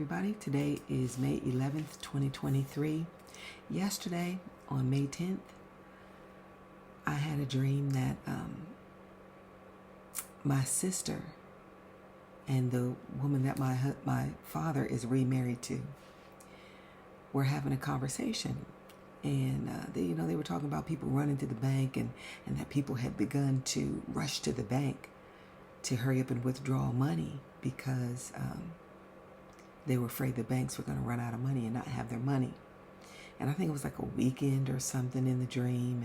everybody. Today is May 11th, 2023. Yesterday, on May 10th, I had a dream that my sister and the woman that my father is remarried to were having a conversation. And they were talking about people running to the bank and that people had begun to rush to the bank to hurry up and withdraw money because they were afraid the banks were going to run out of money and not have their money. And I think it was like a weekend or something in the dream.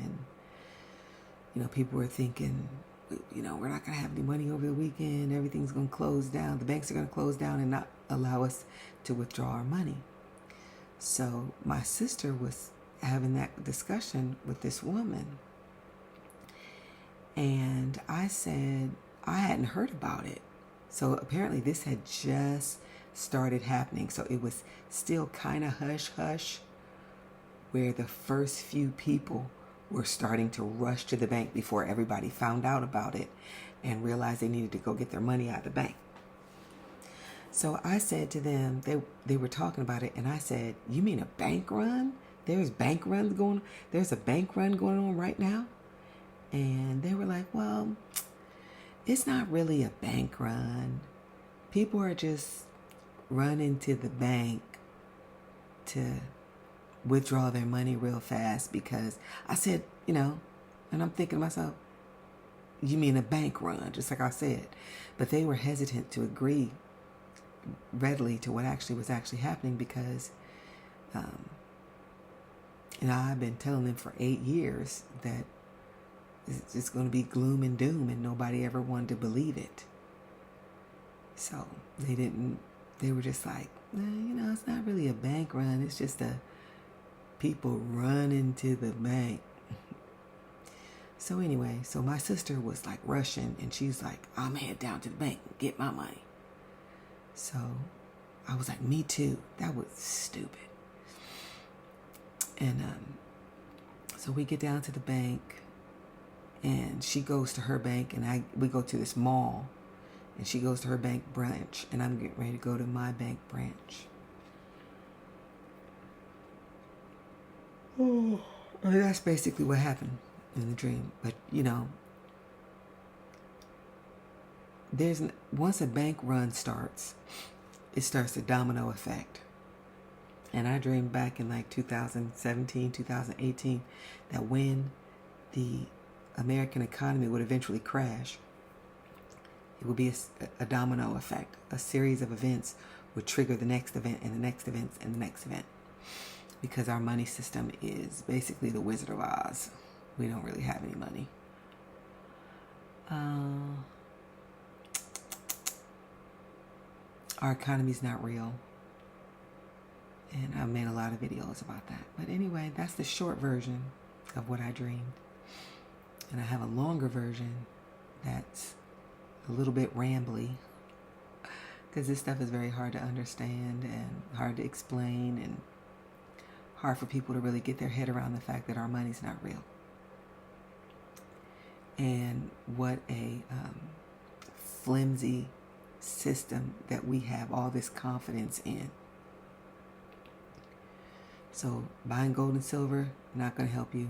And, people were thinking, we're not going to have any money over the weekend. Everything's going to close down. The banks are going to close down and not allow us to withdraw our money. So my sister was having that discussion with this woman. And I said, I hadn't heard about it. So apparently this had just started happening. So it was still kind of hush-hush, where the first few people were starting to rush to the bank before everybody found out about it and realized they needed to go get their money out of the bank. So I said to them, they were talking about it, and I said, you mean a bank run? There's a bank run going on right now? And they were like, well, it's not really a bank run. People are just running to the bank to withdraw their money real fast because I said, and I'm thinking to myself, you mean a bank run, just like I said. But they were hesitant to agree readily to what was actually happening because, I've been telling them for 8 years that it's going to be gloom and doom, and nobody ever wanted to believe it. So they were just like, it's not really a bank run. It's just people running to the bank. So anyway, so my sister was like rushing, and she's like, I'm head down to the bank and get my money. So I was like, me too. That was stupid. And so we get down to the bank, and she goes to her bank, and we go to this mall, and she goes to her bank branch, and I'm getting ready to go to my bank branch. Oh, that's basically what happened in the dream. But once a bank run starts, it starts a domino effect. And I dreamed back in like 2017, 2018, that when the American economy would eventually crash, it would be a domino effect. A series of events would trigger the next event and the next event and the next event. Because our money system is basically the Wizard of Oz. We don't really have any money. Our economy's not real. And I've made a lot of videos about that. But anyway, that's the short version of what I dreamed. And I have a longer version that's a little bit rambly, because this stuff is very hard to understand and hard to explain and hard for people to really get their head around the fact that our money's not real. And what a flimsy system that we have all this confidence in. So buying gold and silver, not going to help you.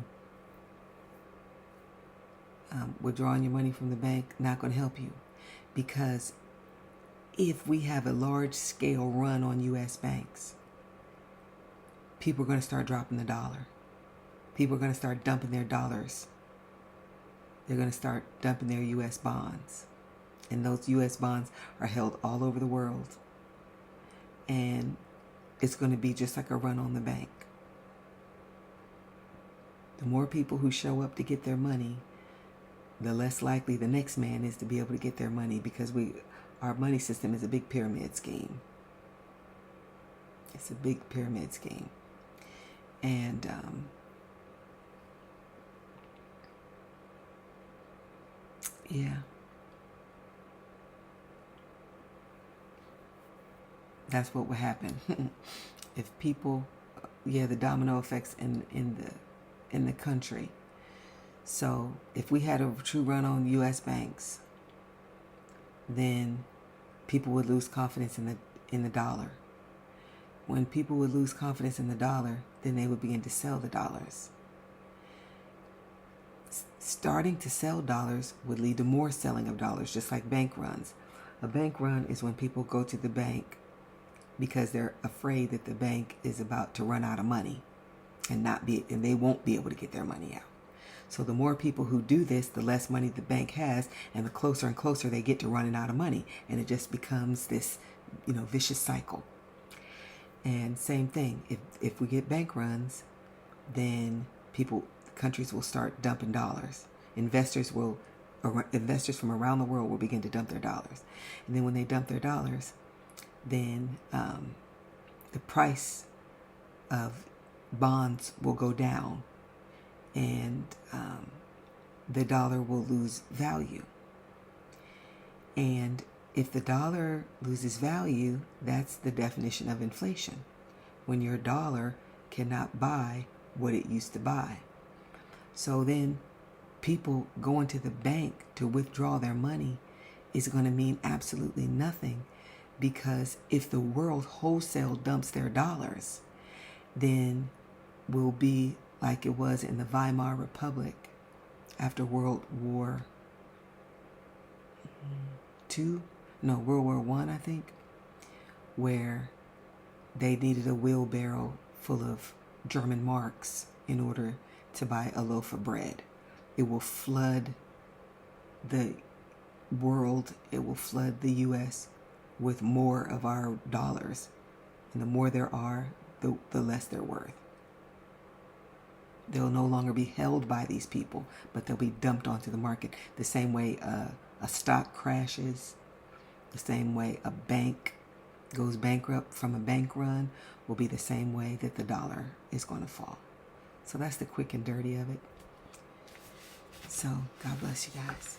Withdrawing your money from the bank, not going to help you. Because if we have a large-scale run on U.S. banks, people are going to start dropping the dollar. People are going to start dumping their dollars. They're going to start dumping their U.S. bonds. And those U.S. bonds are held all over the world. And it's going to be just like a run on the bank. The more people who show up to get their money, the less likely the next man is to be able to get their money, because our money system is a big pyramid scheme. It's a big pyramid scheme. And yeah. That's what would happen. If people, the domino effects in the country. So if we had a true run on U.S. banks, then people would lose confidence in the dollar. when people would lose confidence in the dollar, then they would begin to sell the dollars. Starting to sell dollars would lead to more selling of dollars, just like bank runs. A bank run is when people go to the bank because they're afraid that the bank is about to run out of money and they won't be able to get their money out. So the more people who do this, the less money the bank has, and the closer and closer they get to running out of money, and it just becomes this, vicious cycle. And same thing, if we get bank runs, then countries will start dumping dollars. Investors from around the world will begin to dump their dollars. And then when they dump their dollars, then the price of bonds will go down, and the dollar will lose value. And if the dollar loses value, that's the definition of inflation. When your dollar cannot buy what it used to buy. So then people going to the bank to withdraw their money is going to mean absolutely nothing, because if the world wholesale dumps their dollars, then we'll be like it was in the Weimar Republic after World War I, I think, where they needed a wheelbarrow full of German marks in order to buy a loaf of bread. It will flood the world, it will flood the US with more of our dollars. And the more there are, the less they're worth. They'll no longer be held by these people, but they'll be dumped onto the market. The same way a stock crashes, the same way a bank goes bankrupt from a bank run, will be the same way that the dollar is going to fall. So that's the quick and dirty of it. So God bless you guys.